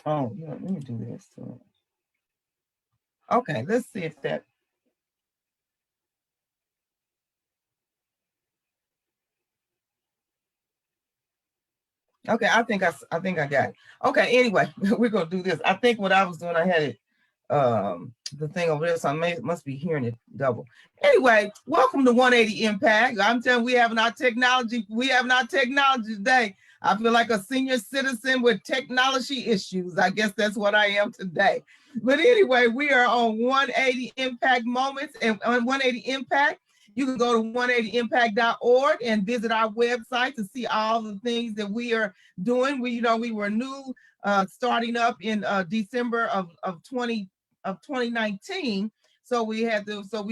Oh, yeah, let me do this. Okay, let's see if that. Okay, I think I got it. Okay, anyway, we're gonna do this. I think what I was doing, I had it the thing over there, so I must be hearing it double. Anyway, welcome to 180 Impact. I'm telling you, we having our technology today. I feel like a senior citizen with technology issues. I guess that's what I am today. But anyway, we are on 180 Impact Moments, and on 180 Impact, you can go to 180impact.org and visit our website to see all the things that we are doing. We were new, starting up in December of 2019. So we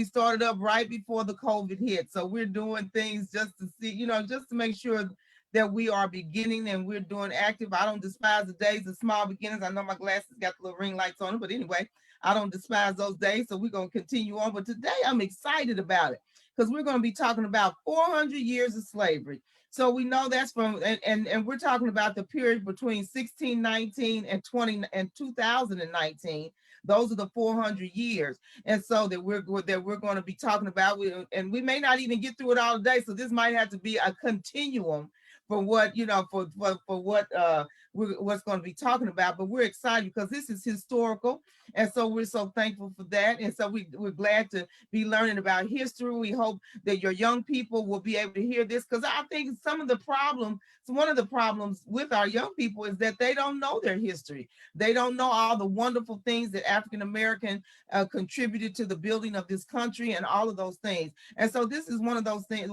started up right before the COVID hit. So we're doing things just to see, just to make sure that we are beginning and we're doing active. I don't despise the days of small beginnings. I know my glasses got the little ring lights on them, but anyway, I don't despise those days. So we're going to continue on. But today I'm excited about it because we're going to be talking about 400 years of slavery. So we know that's from, and we're talking about the period between 1619 and 2019. Those are the 400 years. And so that we're going to be talking about, and we may not even get through it all today. So this might have to be a continuum for what, for what what's going to be talking about. But we're excited because this is historical. And so we're so thankful for that. And so we're glad to be learning about history. We hope that your young people will be able to hear this, because I think one of the problems with our young people is that they don't know their history. They don't know all the wonderful things that African American contributed to the building of this country and all of those things. And so this is one of those things,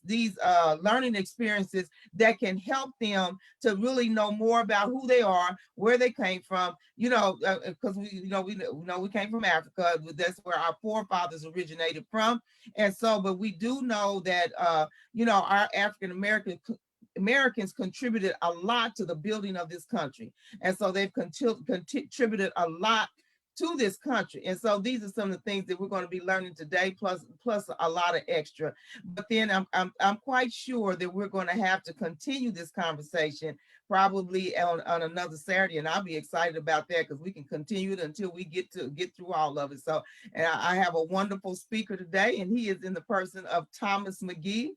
these learning experiences that can help them to really know more about who they are, where they came from, because we came from Africa. That's where our forefathers originated from. And so, but we do know that, our African Americans contributed a lot to the building of this country. And so they've contributed a lot to this country. And so these are some of the things that we're going to be learning today, plus a lot of extra. But then I'm quite sure that we're going to have to continue this conversation probably on another Saturday. And I'll be excited about that because we can continue it until we get through all of it. So, and I have a wonderful speaker today, and he is in the person of Thomas McGee.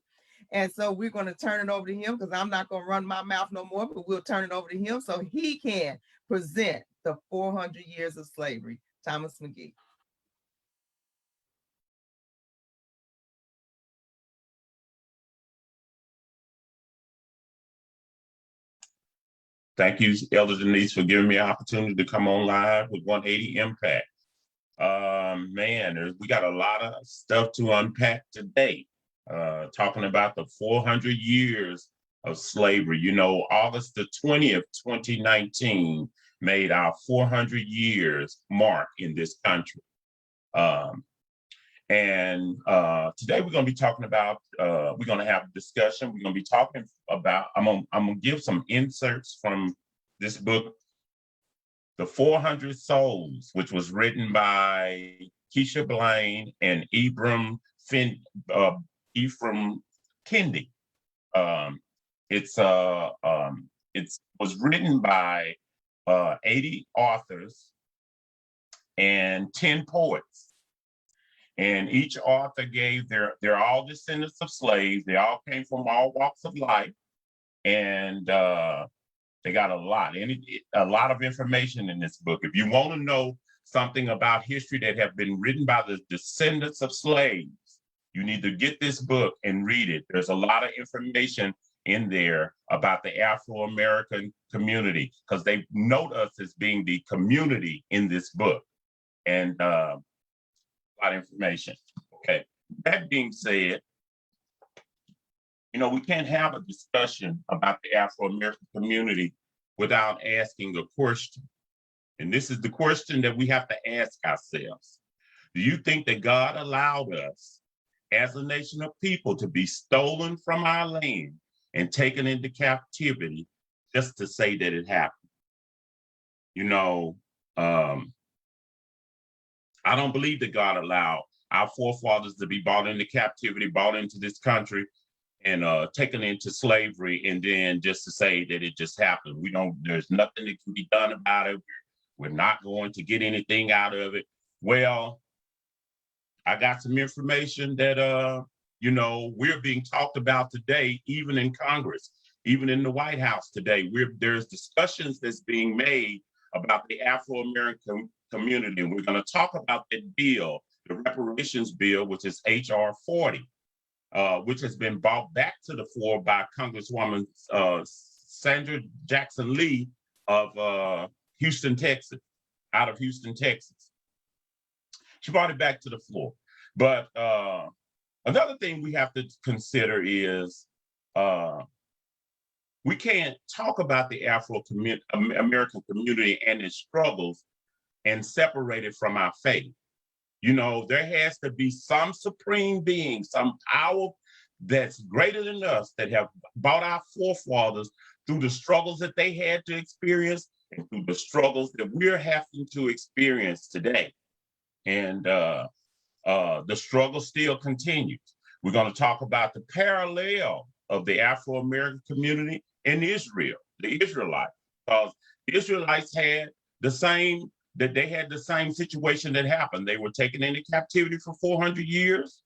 And so we're going to turn it over to him because I'm not going to run my mouth no more, but we'll turn it over to him so he can present the 400 years of slavery. Thomas McGee. Thank you, Elder Denise, for giving me an opportunity to come on live with 180 Impact. Man, we got a lot of stuff to unpack today. Talking about the 400 years of slavery. August the 20th, 2019 made our 400 years mark in this country. And today we're going to be talking about, we're going to have a discussion. We're going to be talking about, I'm going to give some inserts from this book, The 400 Souls, which was written by Keisha Blaine and Ephraim Kendi. It was written by 80 authors and 10 poets. And each author gave they're all descendants of slaves. They all came from all walks of life. And they got a lot of information in this book. If you want to know something about history that have been written by the descendants of slaves, you need to get this book and read it. There's a lot of information in there about the Afro-American community because they note us as being the community in this book. And a lot of information. Okay. That being said, we can't have a discussion about the Afro-American community without asking a question. And this is the question that we have to ask ourselves. Do you think that God allowed us as a nation of people to be stolen from our land and taken into captivity just to say that it happened? I don't believe that God allowed our forefathers to be brought into captivity, brought into this country taken into slavery, and then just to say that it just happened. There's nothing that can be done about it. We're not going to get anything out of it. Well, I got some information that, we're being talked about today, even in Congress, even in the White House today. There's discussions that's being made about the Afro-American community. And we're going to talk about that bill, the reparations bill, which is H.R. 40. Which has been brought back to the fore by Congresswoman Sandra Jackson Lee of Houston, Texas, out of Houston, Texas. She brought it back to the floor. But another thing we have to consider is we can't talk about the Afro-American community and its struggles and separate it from our faith. There has to be some supreme being, some power that's greater than us that have brought our forefathers through the struggles that they had to experience and through the struggles that we're having to experience today. And the struggle still continues. We're going to talk about the parallel of the Afro-American community in Israel, the Israelites, because the Israelites had the same situation that happened. They were taken into captivity for 400 years.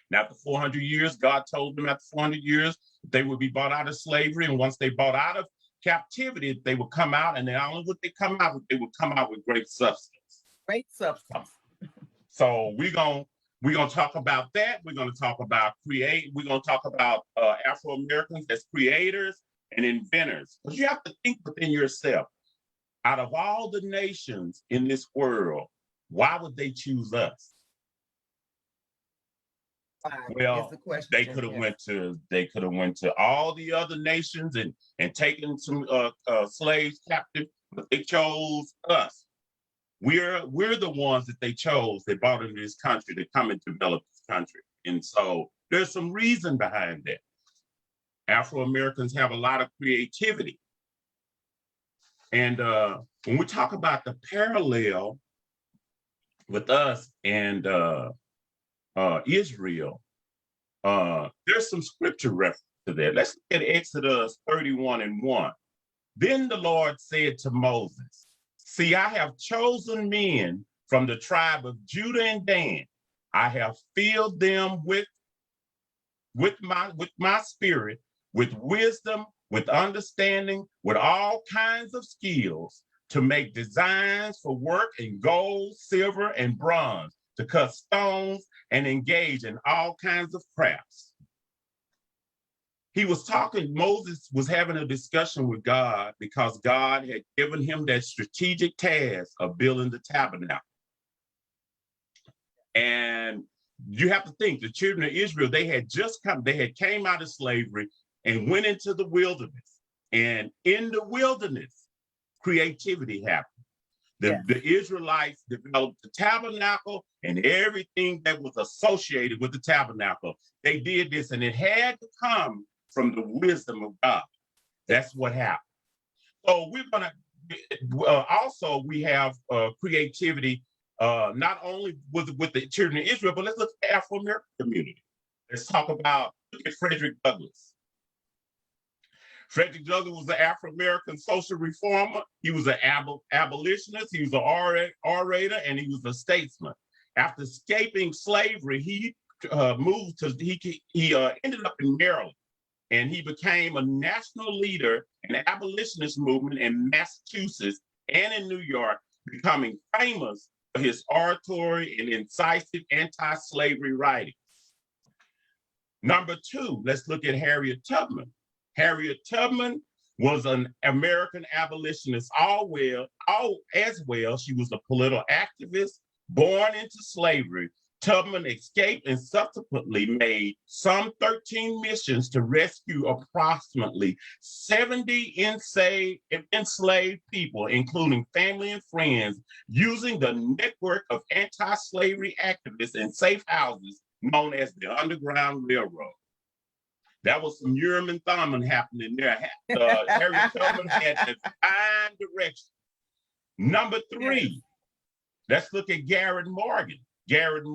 And after 400 years, God told them after 400 years, they would be brought out of slavery. And once they brought out of captivity, they would come out, and not only would they come out, they would come out with great substance. Great substance. So we're gonna talk about that. We're gonna talk about We're gonna talk about Afro-Americans as creators and inventors. Because you have to think within yourself, out of all the nations in this world, why would they choose us? Well, they could have went to all the other nations and taken some slaves captive, but they chose us. We're the ones that they chose. They brought into this country to come and develop this country, and so there's some reason behind that. Afro-Americans have a lot of creativity. And when we talk about the parallel with us and Israel, there's some scripture reference to that. Let's look at Exodus 31:1. Then the Lord said to Moses, "See, I have chosen men from the tribe of Judah and Dan. I have filled them with my spirit, with wisdom, with understanding, with all kinds of skills, to make designs for work in gold, silver, and bronze, to cut stones and engage in all kinds of crafts." Moses was having a discussion with God because God had given him that strategic task of building the tabernacle. And you have to think, the children of Israel, they had came out of slavery and went into the wilderness. And in the wilderness, creativity happened. The Israelites developed the tabernacle and everything that was associated with the tabernacle. They did this, and it had to come from the wisdom of God. That's what happened. So we're going to, also we have creativity, not only with the children of Israel, but let's look at the Afro-American community. Look at Frederick Douglass. Frederick Douglass was an Afro-American social reformer. He was an abolitionist. He was an orator, and he was a statesman. After escaping slavery, he ended up in Maryland, and he became a national leader in the abolitionist movement in Massachusetts and in New York, becoming famous for his oratory and incisive anti-slavery writings. Number two, let's look at Harriet Tubman. Harriet Tubman was an American abolitionist as well. She was a political activist born into slavery. Tubman escaped and subsequently made some 13 missions to rescue approximately 70 enslaved people, including family and friends, using the network of anti-slavery activists and safe houses known as the Underground Railroad. That was some Urim and Thummim happening there. Harriet Tubman had a fine direction. Number three, let's look at Garrett Morgan. Garrett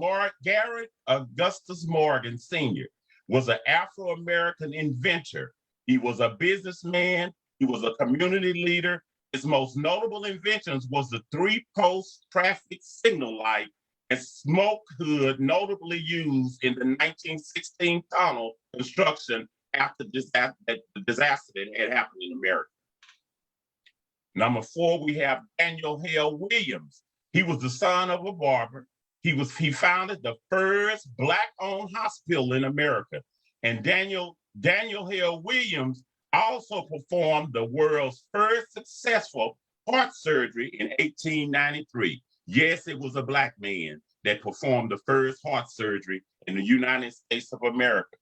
Augustus Morgan Sr. was an Afro-American inventor. He was a businessman. He was a community leader. His most notable inventions was the three-post traffic signal light and smoke hood, notably used in the 1916 tunnel construction after the disaster that had happened in America. Number 4, we have Daniel Hale Williams. He was the son of a barber. He founded the first Black-owned hospital in America. And Daniel Hale Williams also performed the world's first successful heart surgery in 1893. Yes, it was a Black man that performed the first heart surgery in the United States of America.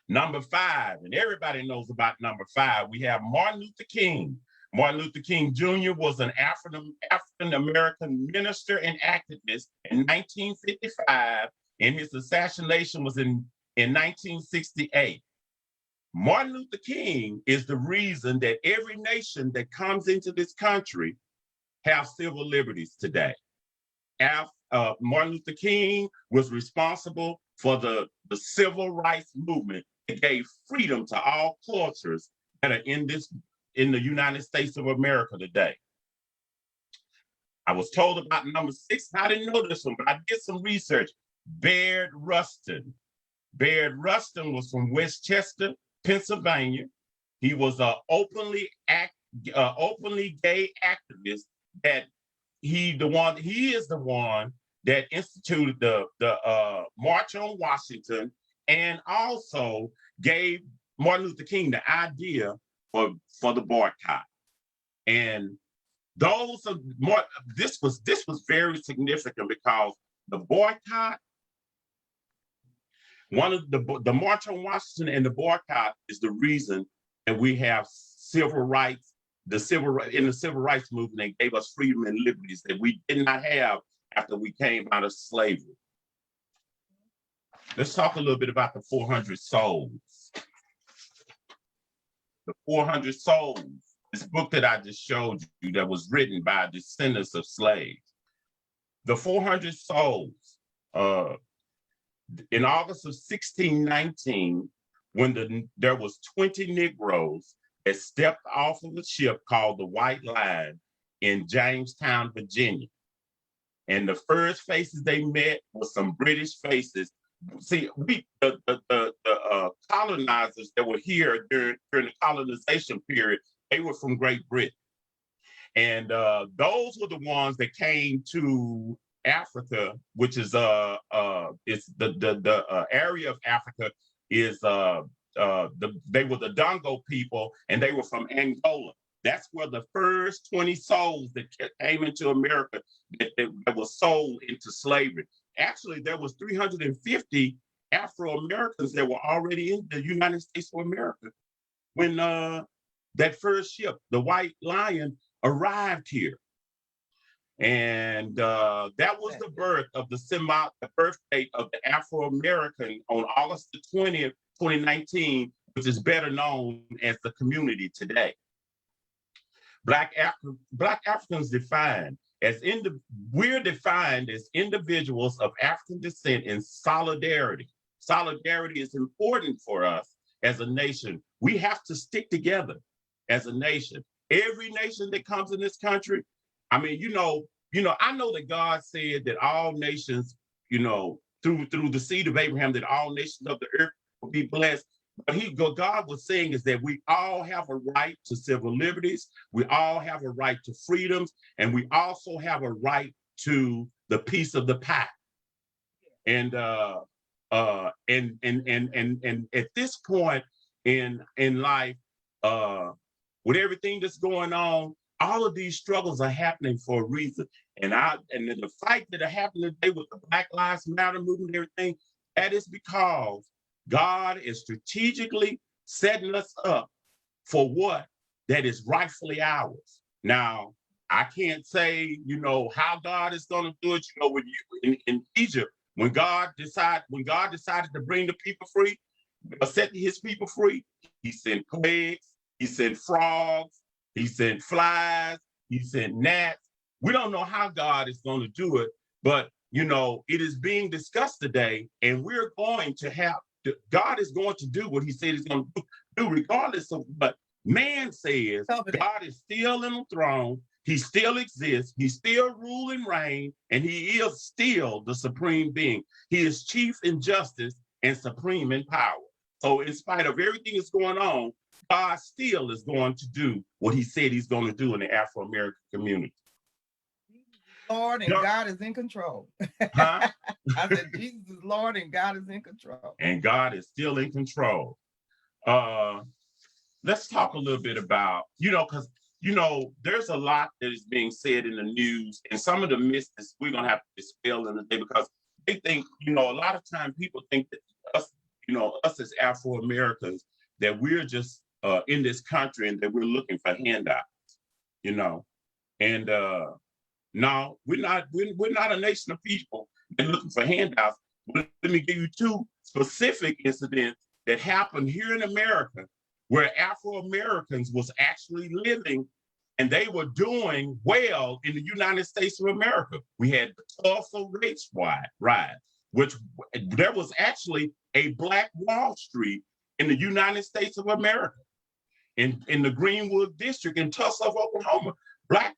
Number 5, and everybody knows about number 5, we have Martin Luther King. Martin Luther King Jr. was an African-American minister and activist in 1955, and his assassination was in 1968. Martin Luther King is the reason that every nation that comes into this country have civil liberties today. Martin Luther King was responsible for the civil rights movement that gave freedom to all cultures that are in the United States of America today. I was told about number 6, and I didn't know this one, but I did some research. Bayard Rustin. Bayard Rustin was from Westchester, Pennsylvania. He was an openly gay activist that he is the one that instituted the March on Washington, and also gave Martin Luther King the idea for the boycott. And those are more, this was very significant because the boycott, one of the March on Washington and the boycott is the reason that we have civil rights. In the civil rights movement, they gave us freedom and liberties that we did not have after we came out of slavery. Let's talk a little bit about the 400 Souls. The 400 Souls, this book that I just showed you that was written by descendants of slaves. The 400 Souls, in August of 1619, when there was 20 Negroes that stepped off of a ship called the White Line in Jamestown, Virginia. And the first faces they met were some British faces. See, the colonizers that were here during the colonization period, they were from Great Britain. And those were the ones that came to Africa, which is it's the area of Africa is they were the Dongo people, and they were from Angola. That's where the first 20 souls that came into America that was sold into slavery. Actually, there was 350 Afro-Americans that were already in the United States of America when that first ship, the White Lion, arrived here. And that was the birth of the birth date of the Afro-American on August the 20th, 2019, which is better known as the community today. Black Africans we're defined as individuals of African descent in solidarity. Solidarity is important for us as a nation. We have to stick together as a nation. Every nation that comes in this country, I mean, I know that God said that all nations, through the seed of Abraham, that all nations of the earth will be blessed. But God was saying is that we all have a right to civil liberties, we all have a right to freedoms, and we also have a right to the piece of the pie. And at this point in life, with everything that's going on, all of these struggles are happening for a reason. And the fight that are happening today with the Black Lives Matter movement and everything, that is because God is strategically setting us up for what that is rightfully ours. Now, I can't say, how God is going to do it. When in Egypt, when God decided to bring the people free, set his people free, he sent plagues, he sent frogs, he sent flies, he sent gnats. We don't know how God is going to do it, but you know, it is being discussed today, and we're going to have, God is going to do what he said he's going to do regardless of what man says. God is still in the throne. He still exists. He still rule and reign, and he is still the supreme being. He is chief in justice and supreme in power. So in spite of everything that's going on, God still is going to do what he said he's going to do in the Afro-American community. Lord, and God is in control. Huh? I said, Jesus is Lord and God is in control. And God is still in control. Let's talk a little bit about, you know, because, you know, there's a lot that is being said in the news, and some of the myths we're going to have to dispel in the day, because they think, you know, a lot of time people think that us, you know, us as Afro-Americans, that we're just in this country and that we're looking for handouts, you know. And no, we're not a nation of people that looking for handouts. But let me give you two specific incidents that happened here in America where Afro-Americans was actually living and they were doing well in the United States of America. We had the Tulsa race riot, which there was actually a Black Wall Street in the United States of America. In the Greenwood district in Tulsa, Oklahoma, Black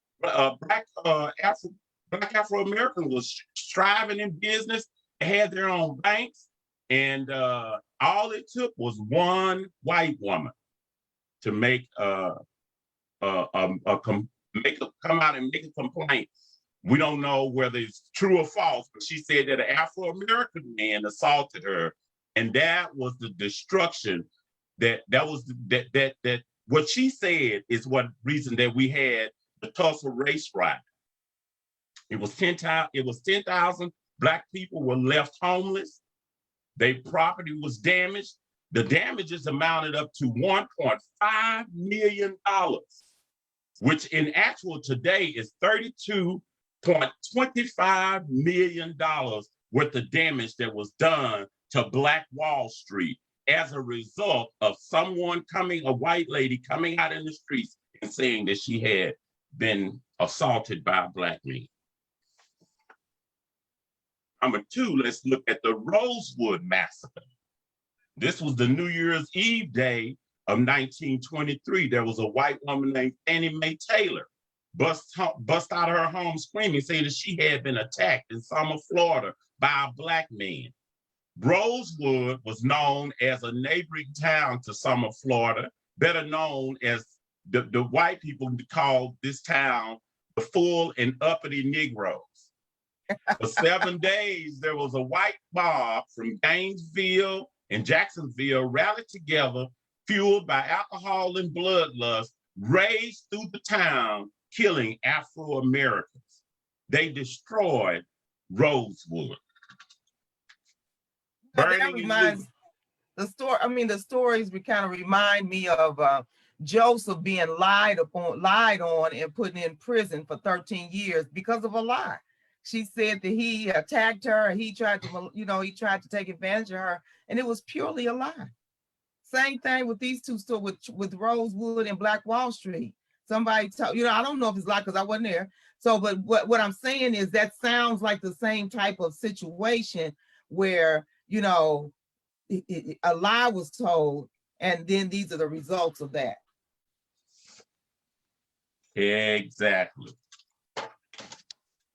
Afro-Americans was striving in business. They had their own banks, and all it took was one white woman to come out and make a complaint. We don't know whether it's true or false, but she said that an Afro-American man assaulted her, and that was the destruction. That what she said is what reason that we had the Tulsa race riot. It was 10,000 Black people were left homeless. Their property was damaged. The damages amounted up to $1.5 million, which in actual today is $32.25 million worth of damage that was done to Black Wall Street as a result of a white lady coming out in the streets and saying that she had been assaulted by a Black man. Number two, let's look at the Rosewood Massacre. This was the New Year's Eve day of 1923. There was a white woman named Fannie Mae Taylor bust out of her home screaming, saying that she had been attacked in Summer, Florida by a Black man. Rosewood was known as a neighboring town to Summer, Florida, better known as the white people called this town the Full and Uppity Negroes. For 7 days, there was a white mob from Gainesville and Jacksonville rallied together, fueled by alcohol and bloodlust, raged through the town, killing Afro-Americans. They destroyed Rosewood. That reminds the story. I mean, the stories kind of remind me of Joseph being lied on and put in prison for 13 years because of a lie. She said that he attacked her. He tried to take advantage of her, and it was purely a lie. Same thing with these two stories with Rosewood and Black Wall Street. Somebody told, I don't know if it's like, because I wasn't there. So, but what I'm saying is that sounds like the same type of situation where, a lie was told, and then these are the results of that. Exactly.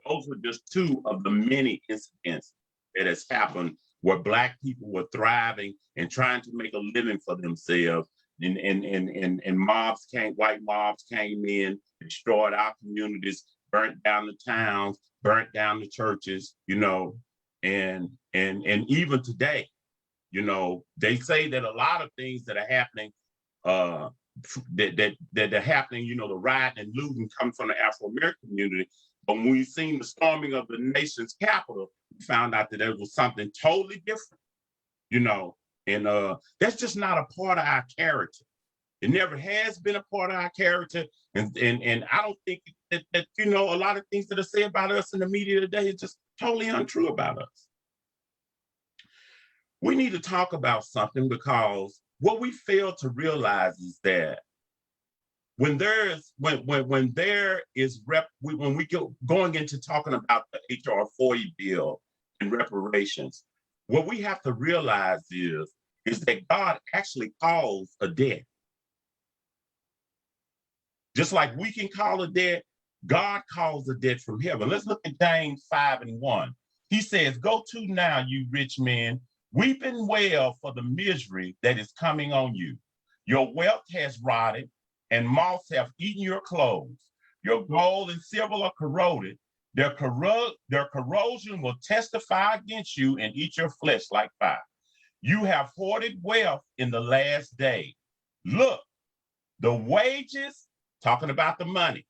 Those were just two of the many incidents that has happened where Black people were thriving and trying to make a living for themselves. And white mobs came in, destroyed our communities, burnt down the towns, burnt down the churches, and even today, they say that a lot of things that are happening, that are happening, the riot and looting comes from the Afro-American community. But when we seen the storming of the nation's capital, we found out that there was something totally different, and that's just not a part of our character. It never has been a part of our character. And I don't think that a lot of things that are said about us in the media today is just totally untrue about us. We need to talk about something, because what we fail to realize is that when there is when we go going into talking about the HR 40 bill and reparations, what we have to realize is that God actually calls a debt. Just like we can call a debt, God calls a debt from heaven. Let's look at James 5:1. He says, "Go to now, you rich men, weep and wail for the misery that is coming on you. Your wealth has rotted, and moths have eaten your clothes. Your gold and silver are corroded. Their corrosion will testify against you and eat your flesh like fire. You have hoarded wealth in the last day. Look, the wages," talking about the money,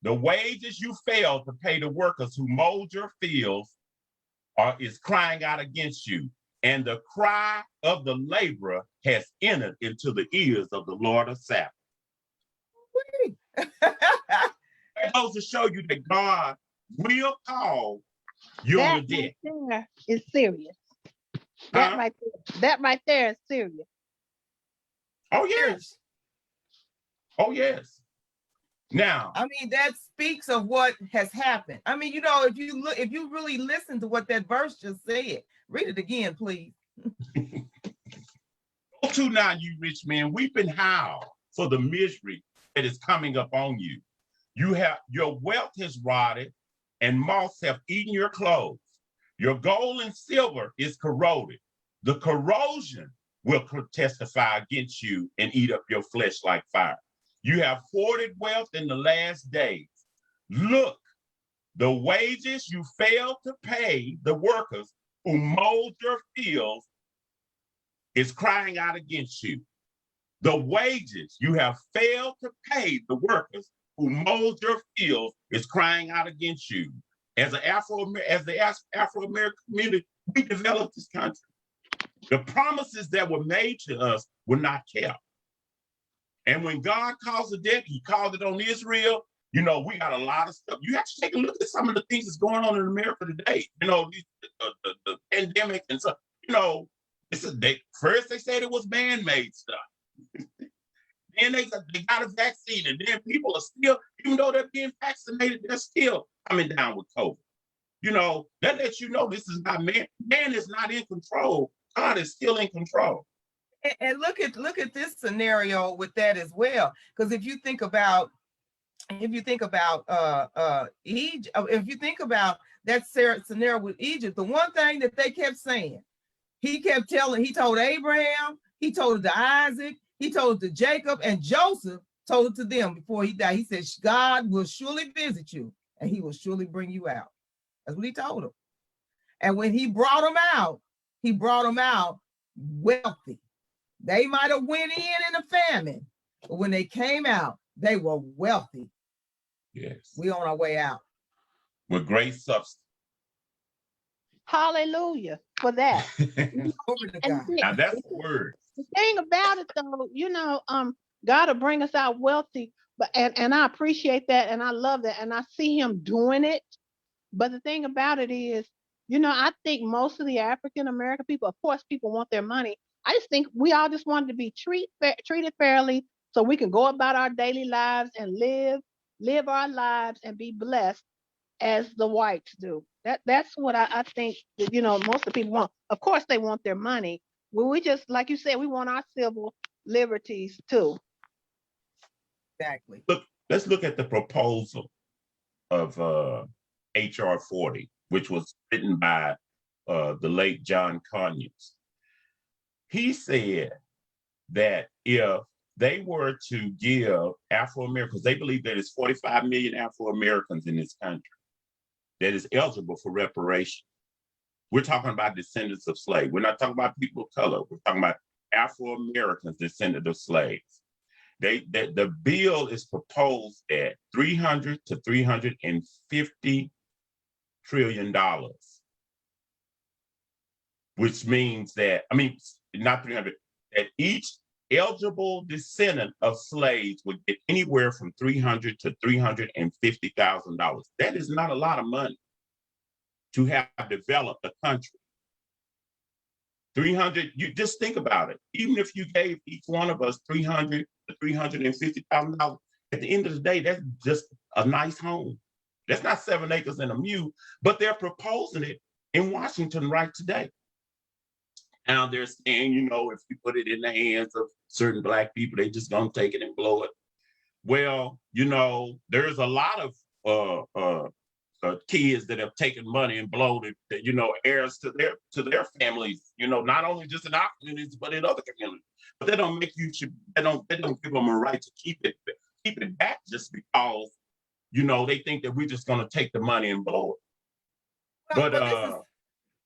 "the wages you failed to pay the workers who mowed your fields is crying out against you. And the cry of the laborer has entered into the ears of the Lord of Sabbath." That goes to show you that God will call you on your debt. That is serious. That right there is serious. Oh, yes. Oh, yes. Now, I mean, that speaks of what has happened. I mean, you know, if you really listen to what that verse just said, read it again, please. "Go to now, you rich men, weep and howl for the misery that is coming upon you. Your wealth has rotted, and moths have eaten your clothes. Your gold and silver is corroded. The corrosion will testify against you and eat up your flesh like fire. You have hoarded wealth in the last days. Look, the wages you failed to pay the workers who mowed your fields is crying out against you. The wages you have failed to pay the workers who mowed your fields is crying out against you." As the Afro-American community, we developed this country. The promises that were made to us were not kept. And when God calls a debt, he called it on Israel. You know, we got a lot of stuff. You have to take a look at some of the things that's going on in America today. You know, the pandemic and stuff. You know, first they said it was man-made stuff. Then they got a vaccine, and then people are still, even though they're being vaccinated, they're still coming down with COVID. You know, that lets you know this is not man. Man is not in control. God is still in control. And look at this scenario with that as well, because if you think about Egypt, if you think about that scenario with Egypt, the one thing that they kept saying, he told Abraham, he told it to Isaac, he told it to Jacob, and Joseph told it to them before he died. He said, "God will surely visit you, and he will surely bring you out." That's what he told them. And when he brought them out wealthy. They might have went in a famine, but when they came out, they were wealthy. Yes. We on our way out. With great substance. Hallelujah for that. Glory to God. Now that's the word. The thing about it though, you know, God will bring us out wealthy, but and I appreciate that and I love that and I see him doing it. But the thing about it is, you know, I think most of the African American people, of course, people want their money. I just think we all just wanted to be treated fairly so we can go about our daily lives and live our lives and be blessed as the whites do. That's what I think that, you know, most of the people want. Of course, they want their money. Well, we just, like you said, we want our civil liberties too. Exactly. Let's look at the proposal of HR 40, which was written by the late John Conyers. He said that if they were to give Afro-Americans, they believe that there's 45 million Afro-Americans in this country that is eligible for reparation. We're talking about descendants of slaves. We're not talking about people of color. We're talking about Afro-Americans, descendants of slaves. The bill is proposed at $300 to $350 trillion, which means that, I mean, not 300, that each eligible descendant of slaves would get anywhere from $300 to $350,000. That is not a lot of money to have developed a country. 300, you just think about it. Even if you gave each one of us $300 to $350,000, At the end of the day, that's just a nice home. That's not 7 acres and a mule, but they're proposing it in Washington right today. Now they're saying, if you put it in the hands of certain Black people, they just gonna take it and blow it. Well, there's a lot of kids that have taken money and blown it, heirs to their families, not only just in our communities, but in other communities. But they don't they don't give them a right to keep it back just because, they think that we're just gonna take the money and blow it. Well, But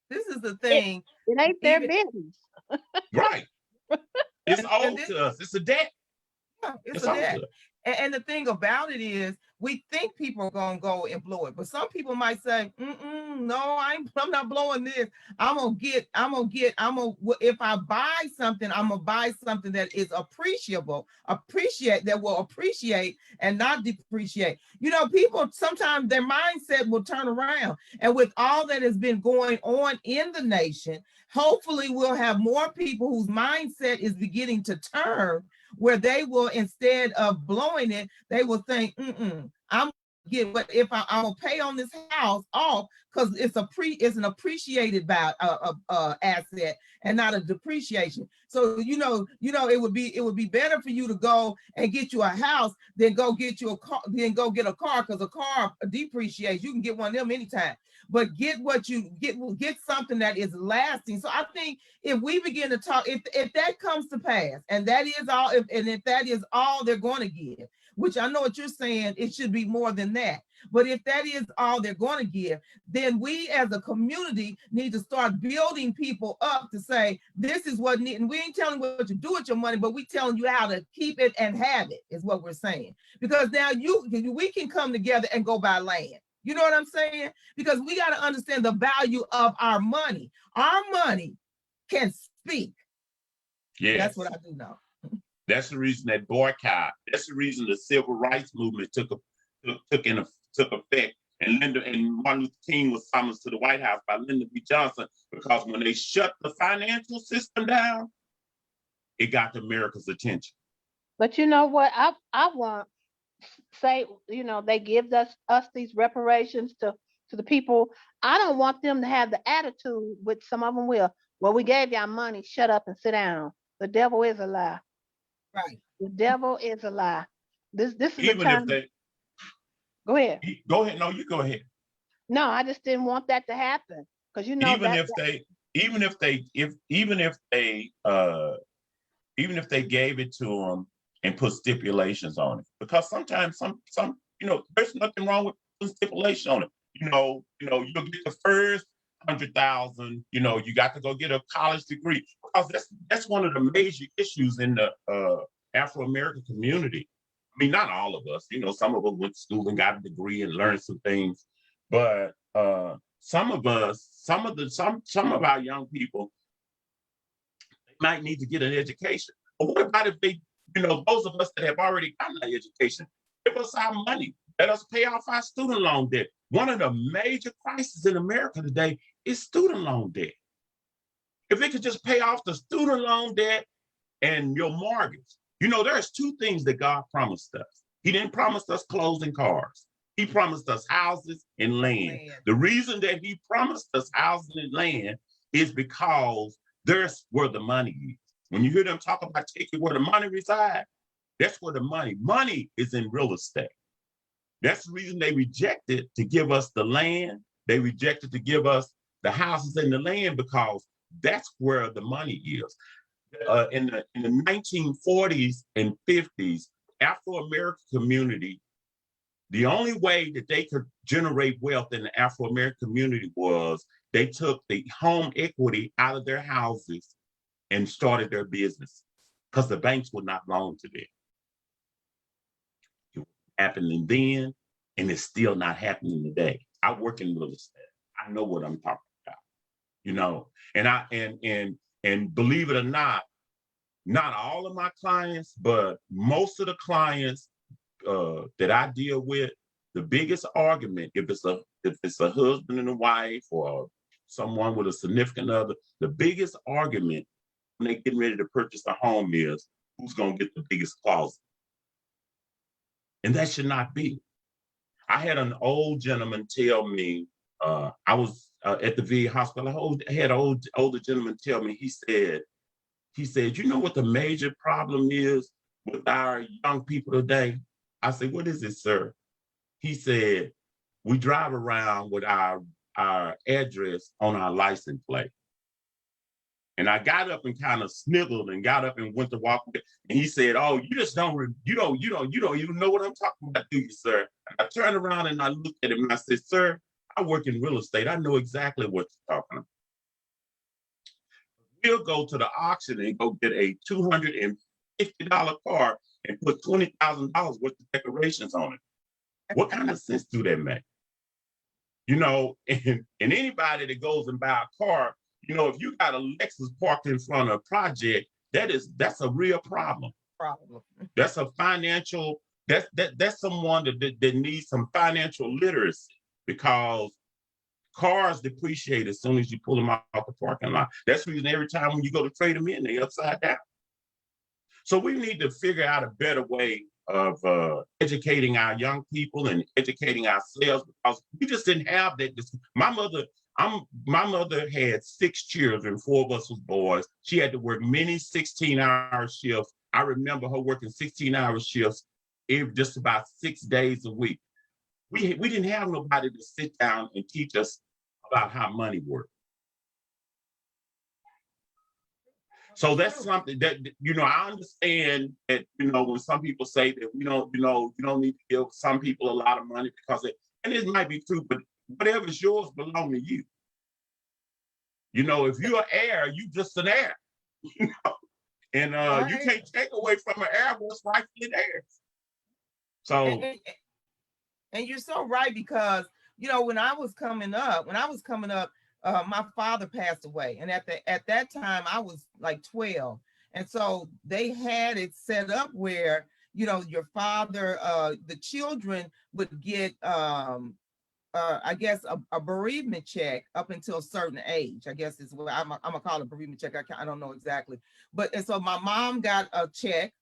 this is the thing. It ain't their Even- business. right. It's And owed this- to us. It's a debt. Yeah, it's It's a owed debt. to us. And the thing about it is, we think people are gonna go and blow it, but some people might say, "No, I'm not blowing this. If I buy something, I'm gonna buy something that is that will appreciate and not depreciate." People sometimes their mindset will turn around, and with all that has been going on in the nation, hopefully we'll have more people whose mindset is beginning to turn, where they will, instead of blowing it, they will think, I'm get what if I'm gonna pay on this house off, because it's an appreciated asset and not a depreciation. So it would be better for you to go and get you a house than go get you a car, because a car depreciates. You can get one of them anytime, but get something that is lasting. So I think if we begin to talk, if that comes to pass, and that is all, if that is all they're going to give, which I know what you're saying, it should be more than that. But if that is all they're going to give, then we as a community need to start building people up to say, this is what need, and we ain't telling you what to do with your money, but we telling you how to keep it and have it, is what we're saying. Because now we can come together and go buy land. You know what I'm saying? Because we got to understand the value of our money. Our money can speak. Yes. That's what I do know. That's the reason that boycott. That's the reason the civil rights movement took effect, and Martin Luther King was summoned to the White House by Lyndon B. Johnson, because when they shut the financial system down, it got America's attention. But you know what? I want say, they give us these reparations to the people. I don't want them to have the attitude, which some of them will. Well, we gave y'all money, shut up and sit down. The devil is a lie. Right. The devil is a lie. This is Even the time. if they Go ahead. go ahead, no, you go ahead. No, I just didn't want that to happen, because Even if they gave it to them and put stipulations on it, because sometimes some there's nothing wrong with putting stipulations on it. You'll get the first 100,000. You got to go get a college degree, because that's one of the major issues in the Afro-American community. I mean, not all of us. Some of us went to school and got a degree and learned some things, but some of our young people might need to get an education. But what about if they, those of us that have already gotten an education, give us our money, let us pay off our student loan debt. One of the major crises in America today is student loan debt. If they could just pay off the student loan debt and your mortgage. There's two things that God promised us. He didn't promise us clothes and cars. He promised us houses and land. The reason that he promised us houses and land is because there's where the money is. When you hear them talk about taking where the money resides, that's where the money is in real estate. That's the reason they rejected to give us the land. They rejected to give us the houses and the land, because that's where the money is. In the 1940s and 50s, Afro-American community, the only way that they could generate wealth in the Afro-American community was they took the home equity out of their houses and started their business, because the banks would not loan to them. It was happening then, and it's still not happening today. I work in real estate. I know what I'm talking about. And believe it or not all of my clients, but most of the clients that I deal with, the biggest argument, if it's a husband and a wife or someone with a significant other, the biggest argument when they getting ready to purchase a home is who's going to get the biggest closet. And that should not be. I had an old gentleman tell me, I was at the VA hospital. I had an older gentleman tell me, he said, you know what the major problem is with our young people today? I said, what is it, sir? He said, we drive around with our address on our license plate. And I got up and kind of sniggled and got up and went to walk. And he said, "Oh, you just don't even know what I'm talking about, do you, sir?" And I turned around and I looked at him and I said, "Sir, I work in real estate. I know exactly what you're talking about. We'll go to the auction and go get a $250 car and put $20,000 worth of decorations on it. What kind of sense do that make?" You know, and anybody that goes and buy a car, you know, if you got a Lexus parked in front of a project, that's a real problem. That's a financial, that's someone that needs some financial literacy, because cars depreciate as soon as you pull them out the parking lot. That's the reason every time when you go to trade them in, they're upside down. So we need to figure out a better way of educating our young people and educating ourselves, because we just didn't have that. My mother had 6 children, 4 of us was boys. She had to work many 16-hour shifts. I remember her working 16-hour shifts just about 6 days a week. We didn't have nobody to sit down and teach us about how money worked. So that's something that, you know, I understand that, you know, when some people say that you don't need to give some people a lot of money because and it might be true, but whatever's yours belong to you. You know, if you're an heir, you just an heir, you know, and you can't take away from an heir what's rightfully theirs. So, and you're so right, because, you know, when I was coming up, my father passed away, and at that time I was like 12, and so they had it set up where, you know, your father, the children would get, I guess a bereavement check up until a certain age. I guess is what I'm gonna call it, a bereavement check. I don't know exactly, and so my mom got a check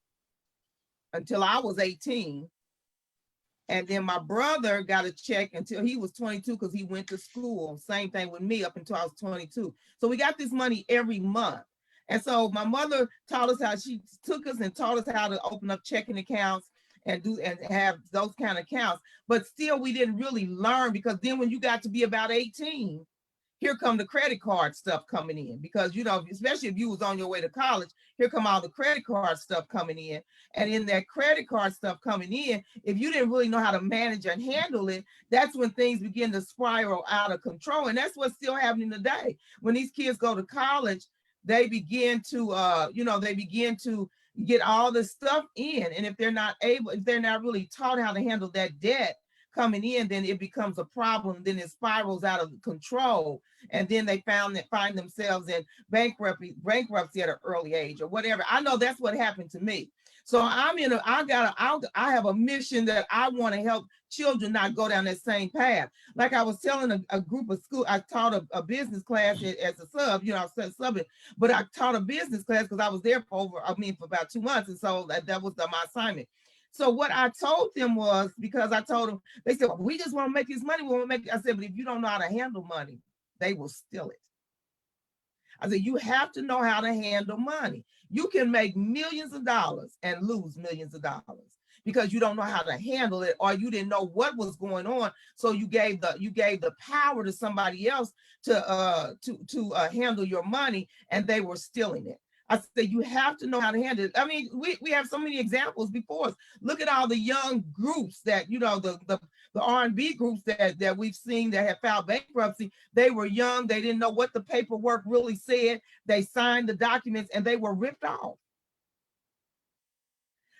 until I was 18. And then my brother got a check until he was 22, because he went to school. Same thing with me up until I was 22. So we got this money every month. And so my mother taught us how, she took us and taught us how to open up checking accounts and have those kind of accounts. But still, we didn't really learn, because then when you got to be about 18, here come the credit card stuff coming in, because, you know, especially if you was on your way to college, here come all the credit card stuff coming in. And in that credit card stuff coming in, if you didn't really know how to manage and handle it, that's when things begin to spiral out of control. And that's what's still happening today. When these kids go to college, they begin to get all this stuff in. And if they're not really taught how to handle that debt coming in, then it becomes a problem. Then it spirals out of control, and then they find themselves in bankruptcy at an early age or whatever. I know that's what happened to me. So I have a mission that I want to help children not go down that same path. Like I was telling a group of school, I taught a business class as a sub, you know, I was subbing, but I taught a business class because I was there for about 2 months, and so that was my assignment. So what I told them was, because I told them, they said, well, we just want to make this money. We want to make it. I said, but if you don't know how to handle money, they will steal it. I said, you have to know how to handle money. You can make millions of dollars and lose millions of dollars because you don't know how to handle it, or you didn't know what was going on. So you gave the power to somebody else to handle your money, and they were stealing it. I said, you have to know how to handle it. I mean, we have so many examples before us. Look at all the young groups that, you know, the R&B groups that we've seen that have filed bankruptcy. They were young. They didn't know what the paperwork really said. They signed the documents and they were ripped off.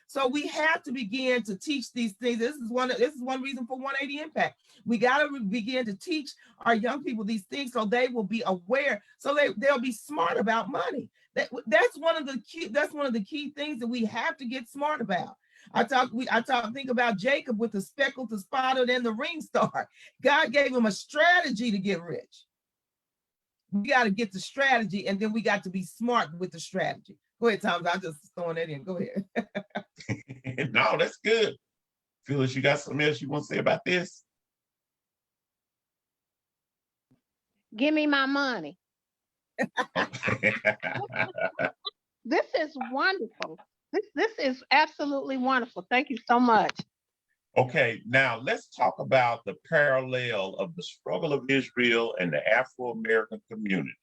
So we have to begin to teach these things. This is one reason for 180 Impact. We got to begin to teach our young people these things so they will be aware, so they'll be smart about money. That's one of the key things that we have to get smart about. Think about Jacob with the speckled, the spotted, and the ring star. God gave him a strategy to get rich. We got to get the strategy, and then we got to be smart with the strategy. Go ahead, Thomas. I'm just throwing that in. Go ahead. No, that's good. Phyllis, you got something else you want to say about this? Give me my money. Okay. This is wonderful. This is absolutely wonderful. Thank you so much. Okay, now let's talk about the parallel of the struggle of Israel and the Afro-American community.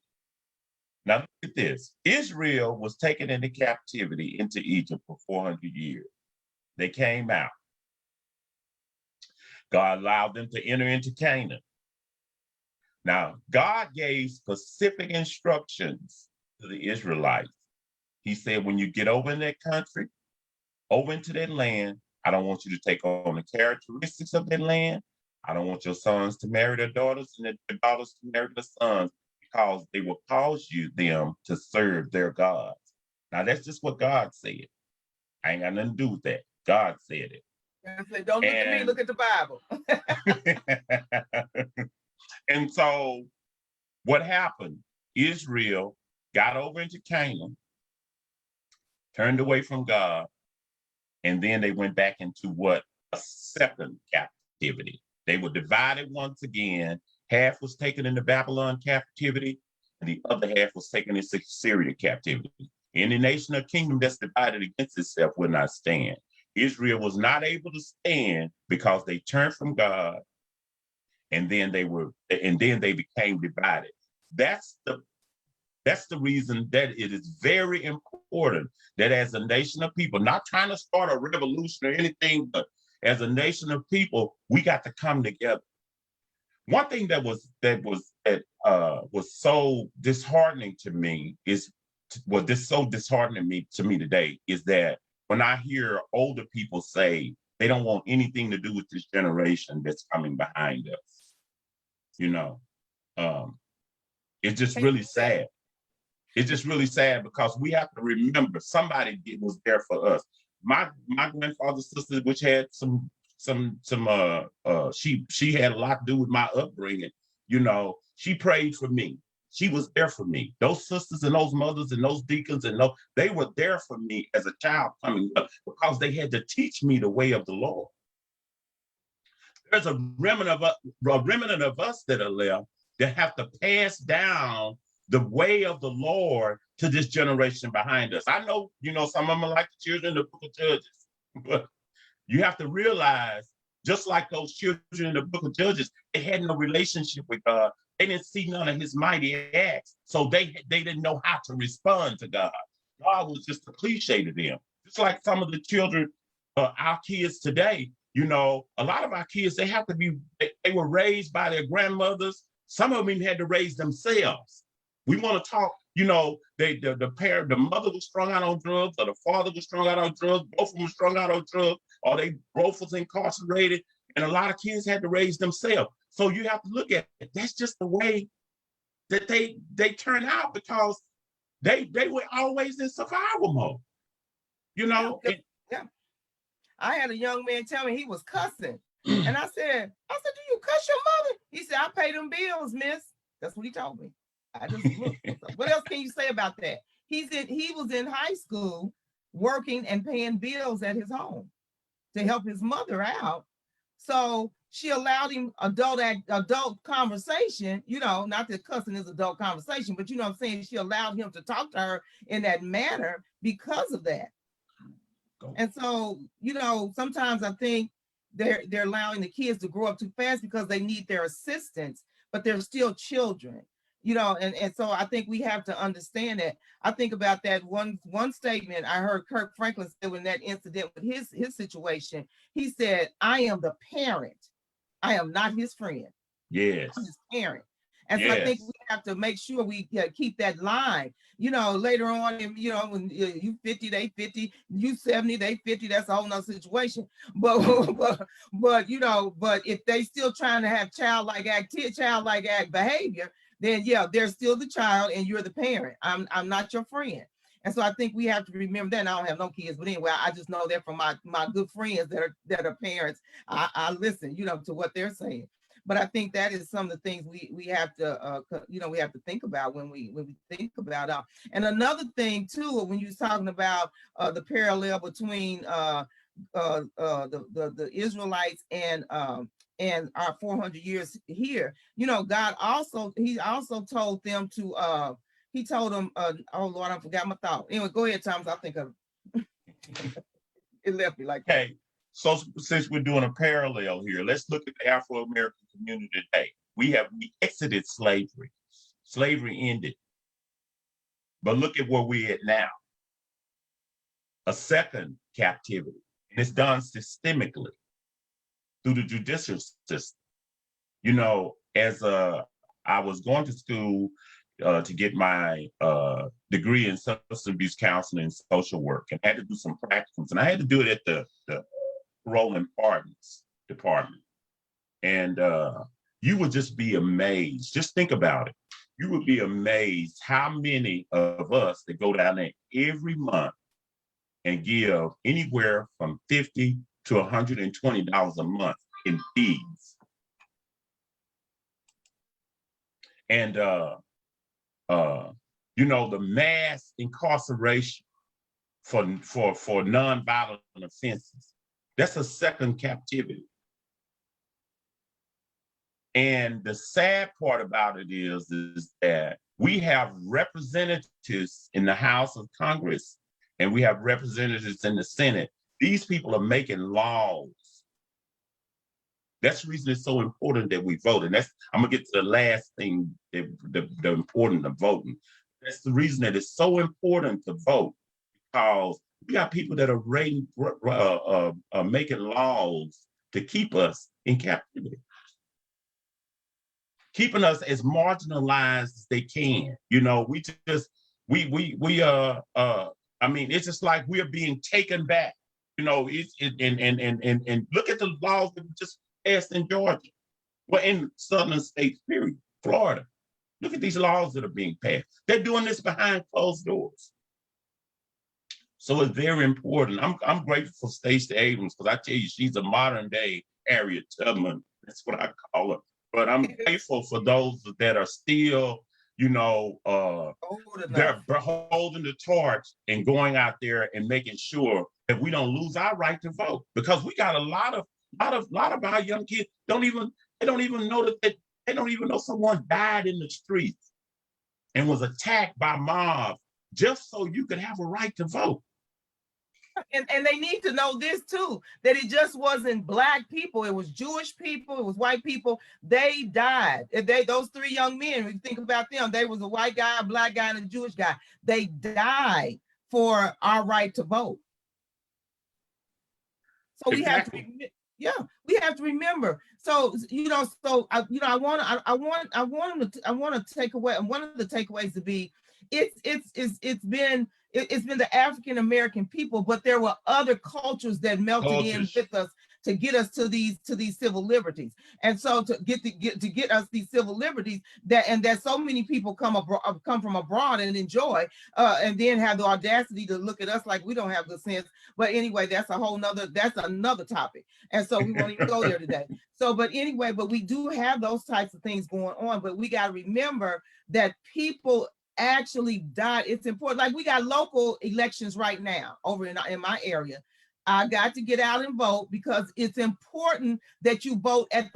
Now look at this. Israel was taken into captivity into Egypt for 400 years. They came out. God allowed them to enter into Canaan. Now, God gave specific instructions to the Israelites. He said, when you get over in that country, over into that land, I don't want you to take on the characteristics of that land. I don't want your sons to marry their daughters and their daughters to marry their sons, because they will cause them to serve their gods. Now, that's just what God said. I ain't got nothing to do with that. God said it. Don't look at me, look at the Bible. And so what happened? Israel got over into Canaan, turned away from God, and then they went back into what? A second captivity. They were divided once again. Half was taken into Babylon captivity, and the other half was taken into Syria captivity. Any nation or kingdom that's divided against itself will not stand. Israel was not able to stand because they turned from God, and then they became divided. That's the reason that it is very important that as a nation of people, not trying to start a revolution or anything, but as a nation of people, we got to come together. One thing that was so disheartening to me to me today is that when I hear older people say they don't want anything to do with this generation that's coming behind us, it's just really sad. It's just really sad because we have to remember somebody was there for us. My grandfather's sister, which had she had a lot to do with my upbringing. She prayed for me. She was there for me. Those sisters and those mothers and those deacons they were there for me as a child coming up because they had to teach me the way of the Lord. There's a remnant of us that are left that have to pass down the way of the Lord to this generation behind us. I know, some of them are like the children in the book of Judges, but you have to realize, just like those children in the book of Judges, they had no relationship with God. They didn't see none of his mighty acts, so they didn't know how to respond to God. God was just a cliche to them. Just like some of the children, our kids today, a lot of our kids, they were raised by their grandmothers. Some of them even had to raise themselves. We want to talk, the mother was strung out on drugs, or the father was strung out on drugs, both of them were strung out on drugs, or they both was incarcerated, and a lot of kids had to raise themselves. So you have to look at it. That's just the way that they turn out, because they were always in survival mode, Yeah. I had a young man tell me he was cussing. And I said, do you cuss your mother? He said, I pay them bills, miss. That's what he told me. I just looked. What else can you say about that? He was in high school working and paying bills at his home to help his mother out. So she allowed him adult conversation, not that cussing is adult conversation, but you know what I'm saying? She allowed him to talk to her in that manner because of that. And so, sometimes I think they're allowing the kids to grow up too fast because they need their assistance, but they're still children, and so I think we have to understand that. I think about that one statement I heard Kirk Franklin say in that incident with his situation. He said, I am the parent. I am not his friend. Yes. I'm his parent. And so I think we have to make sure we keep that line. Later on, when you 50, they 50, you 70, they 50, that's a whole nother situation. But if they still trying to have childlike act behavior, then they're still the child and you're the parent. I'm not your friend. And so I think we have to remember that. And I don't have no kids, but anyway, I just know that from my good friends that are parents, I listen, to what they're saying. But I think that is some of the things we have to we have to think about when we think about and another thing too, when you're talking about the parallel between the Israelites and our 400 years here, you know, he also told them to he told them, oh Lord, I forgot my thought. Anyway, go ahead, Thomas. I think of it left me like that. Okay, so since we're doing a parallel here, let's look at the Afro-American community today. We exited slavery. Slavery ended. But look at where we're at now. A second captivity. And it's done systemically through the judicial system. You know, I was going to school to get my degree in substance abuse counseling and social work, and had to do some practicums, and I had to do it at the parole and pardons department. And you would just be amazed. Just think about it. You would be amazed how many of us that go down there every month and give anywhere from $50 to $120 a month in fees. And you know, the mass incarceration for nonviolent offenses, that's a second captivity. And the sad part about it is that we have representatives in the House of Congress and we have representatives in the Senate. These people are making laws. That's the reason it's so important that we vote. And I'm gonna get to the last thing, the importance of voting. That's the reason that it's so important to vote, because we got people that are making laws to keep us in captivity, keeping us as marginalized as they can. You know, I mean, it's just like we're being taken back. You know, and look at the laws that we just passed in Georgia, well, in southern states, period, Florida. Look at these laws that are being passed. They're doing this behind closed doors. So it's very important. I'm grateful for Stacey Abrams, because I tell you, she's a modern day Harriet Tubman. That's what I call her. But I'm grateful for those that are still, you know, they're holding the torch and going out there and making sure that we don't lose our right to vote, because we got a lot of our young kids don't even know that they don't even know someone died in the streets and was attacked by mobs just so you could have a right to vote. And they need to know this too, that it just wasn't Black people, it was Jewish people, it was white people. They died. Those three young men, when you think about them, they was a white guy, a Black guy, and a Jewish guy. They died for our right to vote. So exactly. We have to remember. So, you know, I want to take away, one of the takeaways to be, it's been the African American people, but there were other cultures that melted in with us to get us to these civil liberties. And so to get us these civil liberties, that so many people come from abroad and enjoy, and then have the audacity to look at us like we don't have the sense. But anyway, that's another topic. And so we won't even go there today. So, but anyway, but we do have those types of things going on, but we got to remember that people actually died. It's important. Like, we got local elections right now over in my area. I got to get out and vote, because it's important that you vote at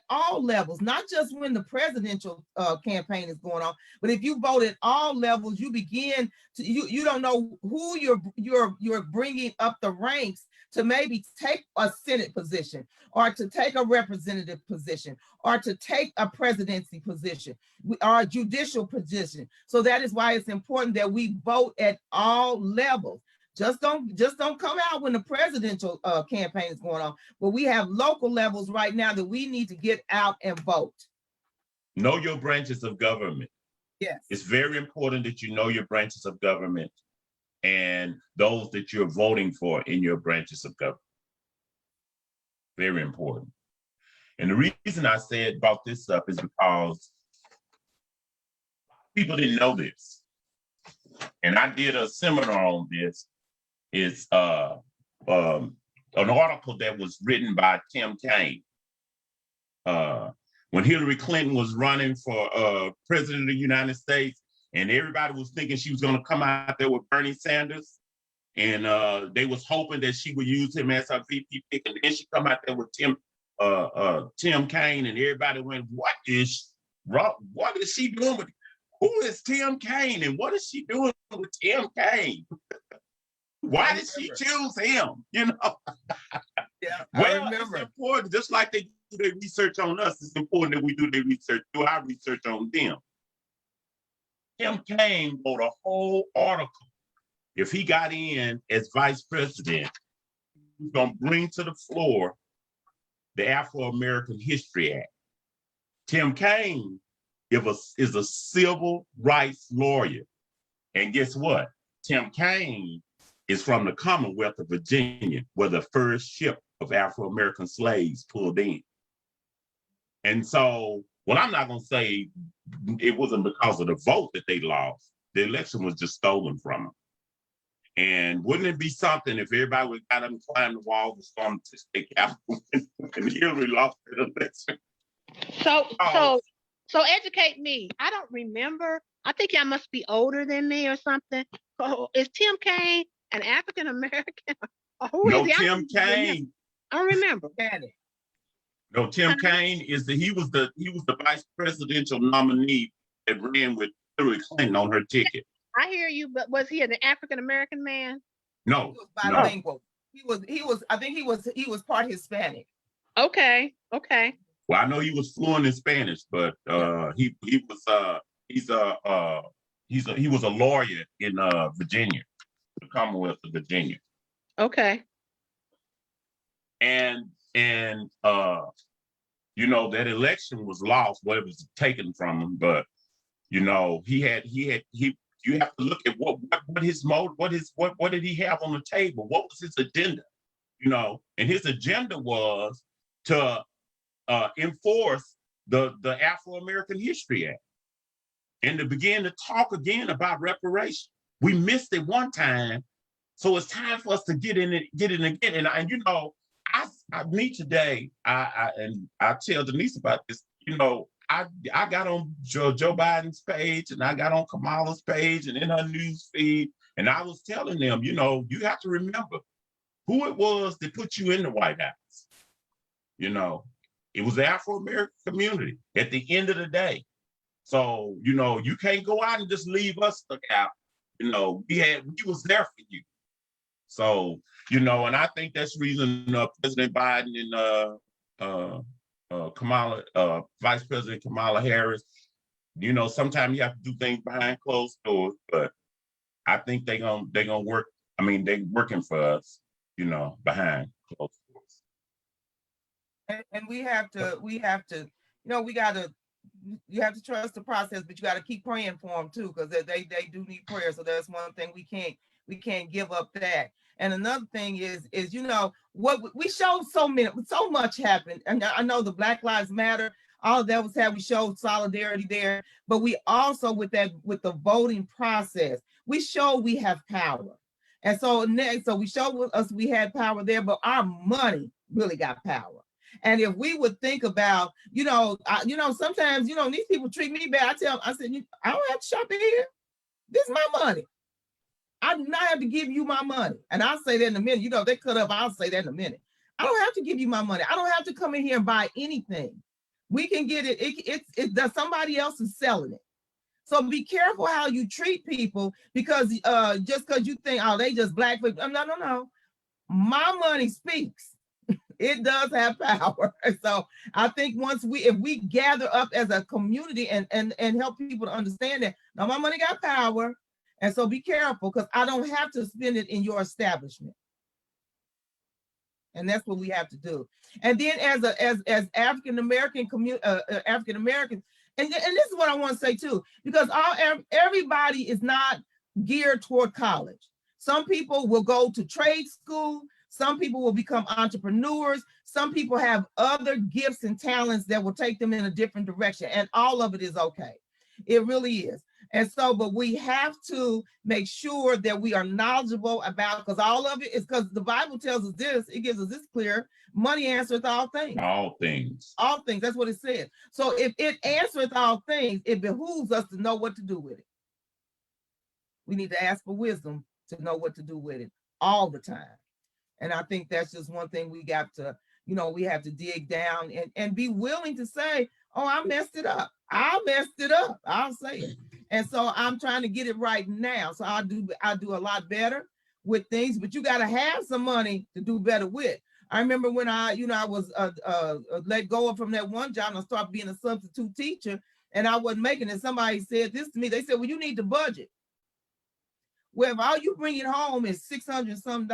all levels, not just when the presidential campaign is going on, but if you vote at all levels, you begin to, you don't know who you're bringing up the ranks to maybe take a Senate position, or to take a representative position, or to take a presidency position, or a judicial position. So that is why it's important that we vote at all levels. Just don't come out when the presidential campaign is going on. But we have local levels right now that we need to get out and vote. Know your branches of government. Yes. It's very important that you know your branches of government and those that you're voting for in your branches of government. Very important. And the reason I brought this up is because people didn't know this. And I did a seminar on this. It's an article that was written by Tim Kaine. When Hillary Clinton was running for president of the United States, and everybody was thinking she was going to come out there with Bernie Sanders, And they was hoping that she would use him as her VP pick. And then she come out there with Tim Kaine, and everybody went, what is she doing with, who is Tim Kaine? And what is she doing with Tim Kaine? Why did she choose him? You know? Yeah, Well, it's important, just like they do their research on us, it's important that we do our research on them. Tim Kaine wrote a whole article. If he got in as vice president, he was going to bring to the floor the Afro-American History Act. Tim Kaine is a civil rights lawyer. And guess what? Tim Kaine is from the Commonwealth of Virginia, where the first ship of Afro-American slaves pulled in. And so, well, I'm not going to say it wasn't because of the vote that they lost. The election was just stolen from them. And wouldn't it be something if everybody would got up and climbed the wall and stormed the state capitol and Hillary lost the election? So educate me. I don't remember. I think y'all must be older than me or something. So is Tim Kaine an African American? No, Tim Kaine. I don't remember. No, Tim Kaine he was the vice presidential nominee that ran with Hillary Clinton on her ticket. I hear you, but was he an African American man? No, he was bilingual. No. He was. I think he was part Hispanic. Okay. Well, I know he was fluent in Spanish, but he was a lawyer in Virginia, the Commonwealth of Virginia. Okay. And you know, that election was lost. Well, it was taken from him, but you know, you have to look at what his mode, what did he have on the table? What was his agenda? You know, and his agenda was to enforce the Afro-American History Act and to begin to talk again about reparations. We missed it one time, so it's time for us to get in it again. And you know, I meet today. I tell Denise about this. You know, I got on Joe Biden's page and I got on Kamala's page and in her news feed, and I was telling them, you know, you have to remember who it was that put you in the White House. You know, it was the Afro-American community at the end of the day. So, you know, you can't go out and just leave us stuck out. You know, we was there for you. So, you know, and I think that's the reason President Biden and Vice President Kamala Harris, you know, sometimes you have to do things behind closed doors, but I think they're gonna work. I mean, they're working for us, you know, behind closed doors. And we have to, you know, you have to trust the process, but you got to keep praying for them too, because they do need prayer. So that's one thing we can't give up that. And another thing is, you know, what we showed so much happened. And I know the Black Lives Matter, all of that was how we showed solidarity there. But we also, with the voting process, we showed we have power. And so we showed us we had power there, but our money really got power. And if we would think about, you know, sometimes, you know, these people treat me bad. I said, I don't have to shop in here. This is my money. I do not have to give you my money. And I'll say that in a minute. You know, if they cut up, I'll say that in a minute. I don't have to give you my money. I don't have to come in here and buy anything. We can get it. It's somebody else is selling it. So be careful how you treat people, because just because you think, oh, they just black people. No. My money speaks. It does have power. So I think if we gather up as a community and help people to understand that, now my money got power. And so be careful, because I don't have to spend it in your establishment. And that's what we have to do. And then as African American African Americans, and this is what I want to say too, because everybody is not geared toward college. Some people will go to trade school. Some people will become entrepreneurs. Some people have other gifts and talents that will take them in a different direction. And all of it is okay. It really is. And so, but we have to make sure that we are knowledgeable about, because all of it is, because the Bible tells us this, it gives us this clear, money answereth all things. All things. All things, that's what it says. So if it answereth all things, it behooves us to know what to do with it. We need to ask for wisdom to know what to do with it. all the time. And I think that's just one thing we got to, we have to dig down and be willing to say, oh, I messed it up. I'll say it. And so I'm trying to get it right now. So I do a lot better with things, but you got to have some money to do better with. I remember when I was let go from that one job and I started being a substitute teacher and I wasn't making it. Somebody said this to me. They said, well, you need to budget. Well, if all you bring it home is $600 some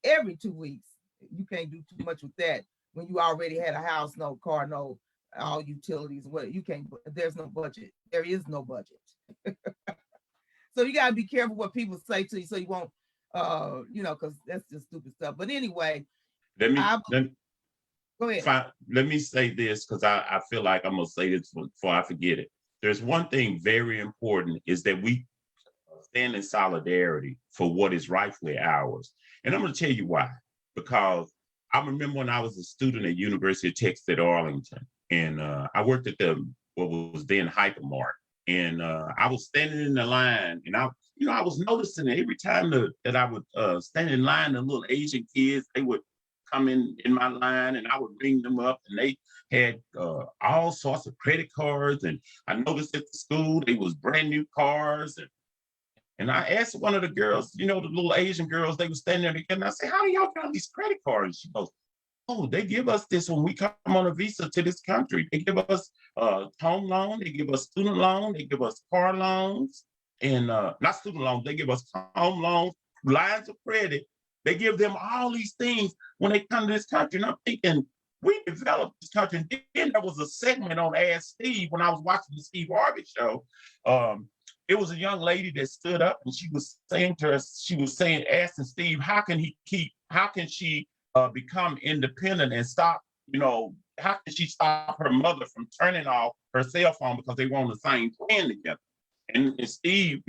every 2 weeks, you can't do too much with that when you already had a house, no car, no all utilities. What you can't, there's no budget. There is no budget. So you got to be careful what people say to you so you won't, because that's just stupid stuff. But anyway, Let me go ahead. Let me say this because I feel like I'm going to say this before I forget it. There's one thing very important is that we stand in solidarity for what is rightfully ours. And I'm going to tell you why. Because I remember when I was a student at University of Texas at Arlington, and I worked at what was then Hypermart. And I was standing in the line, and I was noticing that every time that I would stand in line, the little Asian kids, they would come in my line, and I would ring them up, and they had all sorts of credit cards. And I noticed at the school, they was brand new cars. And I asked one of the girls, the little Asian girls, they were standing there together, and I said, how do y'all get all these credit cards? She goes, oh, they give us this when we come on a visa to this country. They give us home loan, they give us student loan, they give us car loans, and not student loans, they give us home loans, lines of credit. They give them all these things when they come to this country. And I'm thinking, we developed this country. And then there was a segment on Ask Steve when I was watching the Steve Harvey show. It was a young lady that stood up and she was saying to us, asking Steve, how can she become independent and stop, how can she stop her mother from turning off her cell phone because they were on the same plan together? And Steve,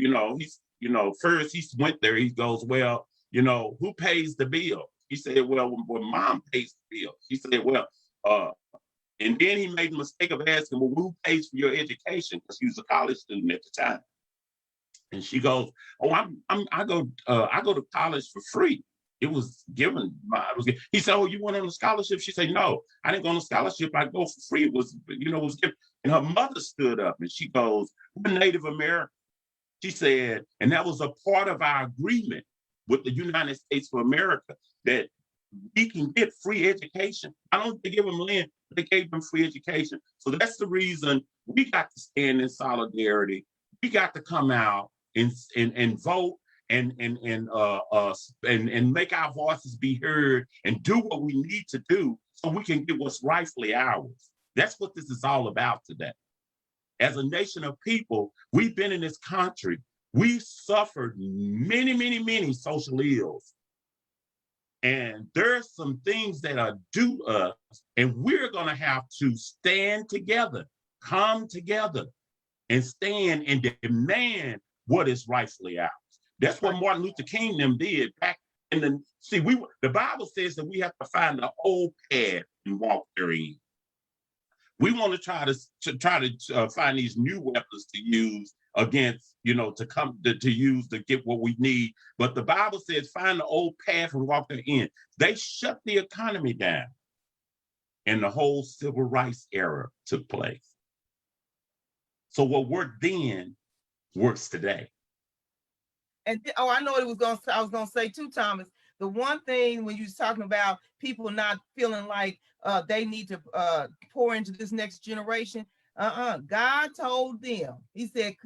first he went there, he goes, well, who pays the bill? He said, well, mom pays the bill. He said, well, and then he made the mistake of asking, well, who pays for your education? Because he was a college student at the time. And she goes, oh, I go to college for free. It was given. He said, oh, you went on a scholarship? She said, no, I didn't go on a scholarship. I go for free. It was given. And her mother stood up and she goes, we're Native American. She said, and that was a part of our agreement with the United States of America that we can get free education. I don't give them land, but they gave them free education. So that's the reason we got to stand in solidarity. We got to come out and vote and make our voices be heard and do what we need to do so we can get what's rightfully ours. That's what this is all about today. As a nation of people, we've been in this country. We suffered many, many, many social ills. And there's some things that are due us, and we're going to have to stand together, come together, and stand and demand what is rightfully ours. That's what Martin Luther King them did back in the Bible says that we have to find the old path and walk therein. We want to try to find these new weapons to use against, to use to get what we need. But the Bible says, find the old path and walk therein. They shut the economy down, and the whole civil rights era took place. So what worked then works today. And I know what I was gonna say too, Thomas. The one thing when you're talking about people not feeling like they need to pour into this next generation, God told them. He said,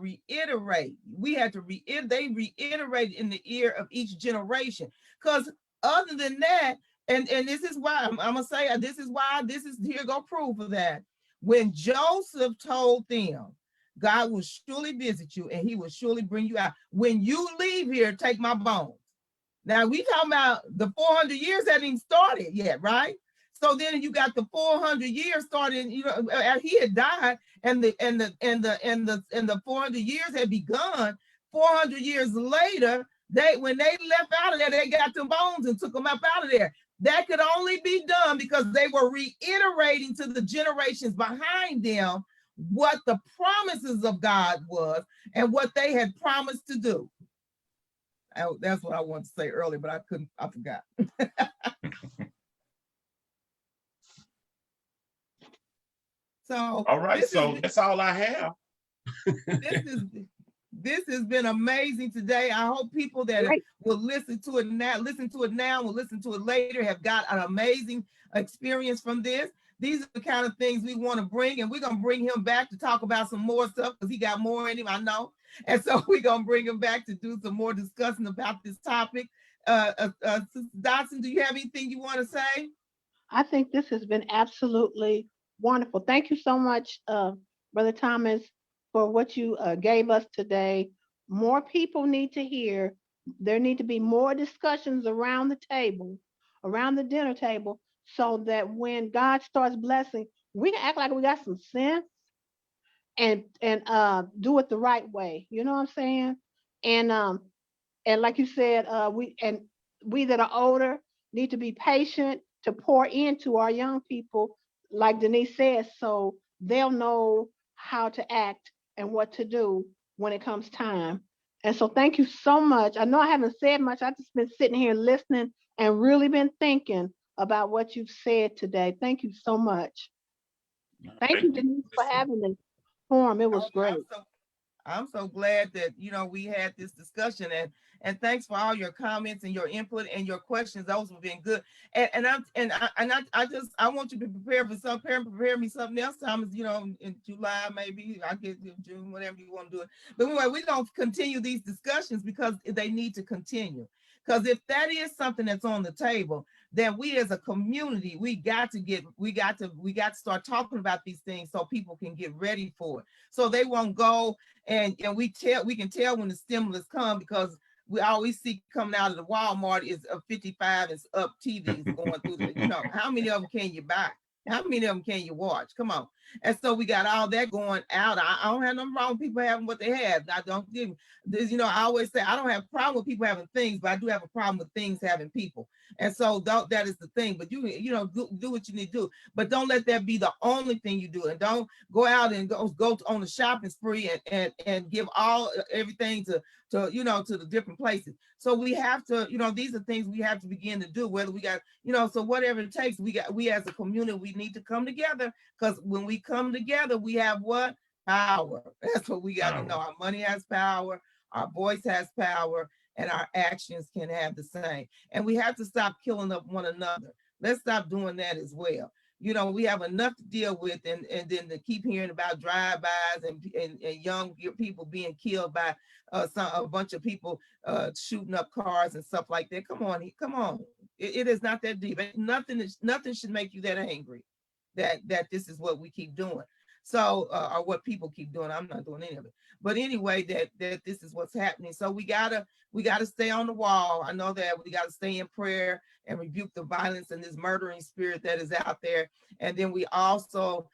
reiterate. We had to reiterate. They reiterate in the ear of each generation. Because other than that, and this is why I'm gonna say this is here go proof of that. When Joseph told them, God will surely visit you and he will surely bring you out. When you leave here, take my bones. Now we talking about the 400 years hadn't even started yet, right? So then you got the 400 years starting, he had died and the 400 years had begun. 400 years later, when they left out of there, they got them bones and took them up out of there. That could only be done because they were reiterating to the generations behind them what the promises of God was and what they had promised to do. That's what I wanted to say earlier, but I forgot. So All right, so that's all I have. this is this has been amazing today. I hope people that Great. will listen to it now, will listen to it later, have got an amazing experience from this. These are the kind of things we want to bring, and we're going to bring him back to talk about some more stuff because he got more in him, I know. And so we're going to bring him back to do some more discussing about this topic. Sister Dodson, do you have anything you want to say? I think this has been absolutely wonderful. Thank you so much, Brother Thomas, for what you gave us today. More people need to hear. There need to be more discussions around the table, around the dinner table, so that when God starts blessing, we can act like we got some sense and do it the right way. You know what I'm saying? And and like you said, we that are older need to be patient to pour into our young people, like Denise says, so they'll know how to act and what to do when it comes time. And so thank you so much. I know I haven't said much. I've just been sitting here listening and really been thinking about what you've said today. Thank you so much. Thank you, Denise, for having this forum. It was great. I'm so glad that we had this discussion, and thanks for all your comments and your input and your questions. Those have been good. I want you to prepare for something. Prepare me something else, Thomas. In July maybe I get June, whatever you want to do it. But anyway, we're gonna continue these discussions because they need to continue. Because if that is something that's on the table, then we as a community, we got to start talking about these things so people can get ready for it. So they won't go and we can tell when the stimulus come because we always see coming out of the Walmart is a 55 and up TVs going through the, how many of them can you buy? How many of them can you watch? Come on. And so we got all that going out. I don't have nothing wrong with people having what they have. I don't give this, I always say I don't have a problem with people having things, but I do have a problem with things having people. And so that is the thing. But do what you need to do. But don't let that be the only thing you do. And don't go out and go on a shopping spree and give everything to the different places. So we have to, these are things we have to begin to do, whether we got, so whatever it takes, we as a community, we need to come together, because when we come together, we have what? Power. That's what we got to know. Our money has power, our voice has power, and our actions can have the same. And we have to stop killing up one another. Let's stop doing that as well. We have enough to deal with, and then to keep hearing about drive-bys and young people being killed by a bunch of people shooting up cars and stuff like that. Come on. It is not that deep. Nothing should make you that angry that this is what we keep doing. So, or what people keep doing. I'm not doing any of it. But anyway, that this is what's happening. So we gotta stay on the wall. I know that we gotta stay in prayer and rebuke the violence and this murdering spirit that is out there. And then we also,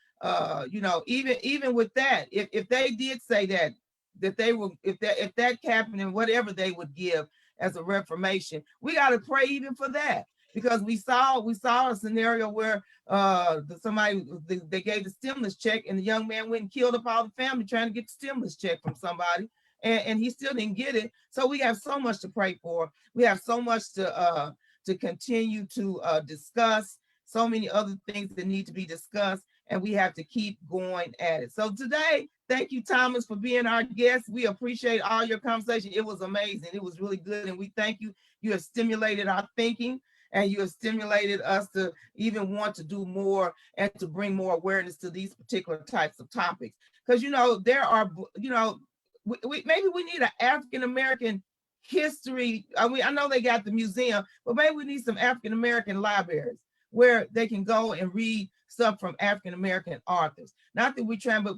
even with that, if they did say that they will, if that happened and whatever they would give as a reformation, we gotta pray even for that. Because we saw a scenario where they gave the stimulus check and the young man went and killed up all the family trying to get the stimulus check from somebody, and he still didn't get it. So we have so much to pray for. We have so much to continue to discuss, so many other things that need to be discussed, and we have to keep going at it. So today, thank you, Thomas, for being our guest. We appreciate all your conversation. It was amazing. It was really good, and we thank you. You have stimulated our thinking, and you have stimulated us to even want to do more and to bring more awareness to these particular types of topics. Because, there are, maybe we need an African-American history. I know they got the museum, but maybe we need some African-American libraries where they can go and read stuff from African-American authors. Not that we're trying, but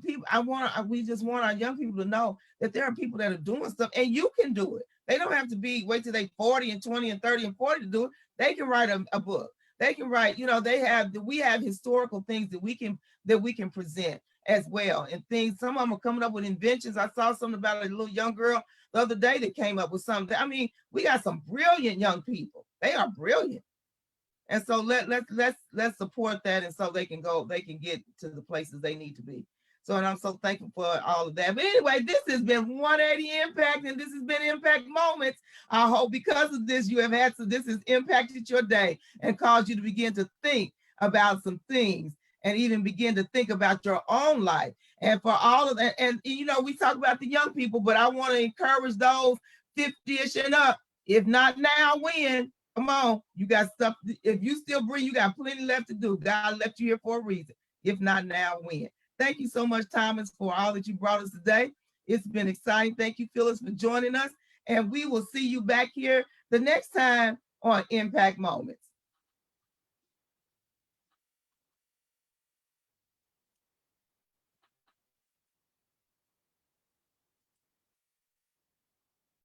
we just want our young people to know that there are people that are doing stuff, and you can do it. They don't have to wait till they 40 and 20 and 30 and 40 to do it. They can write a book. They can write, we have historical things that we can present as well. And things, some of them are coming up with inventions. I saw something about a little young girl the other day that came up with something. I mean, we got some brilliant young people. They are brilliant. And so let's support that, and so they can get to the places they need to be. So, and I'm so thankful for all of that. But anyway, this has been 180 Impact, and this has been Impact Moments. I hope because of this, you have had so this has impacted your day and caused you to begin to think about some things and even begin to think about your own life. And for all of that, and you know, we talk about the young people, but I want to encourage those 50-ish and up. If not now, when? Come on, you got stuff. If you still breathe, you got plenty left to do. God left you here for a reason. If not now, when? Thank you so much, Thomas, for all that you brought us today. It's been exciting. Thank you, Phyllis, for joining us. And we will see you back here the next time on Impact Moments.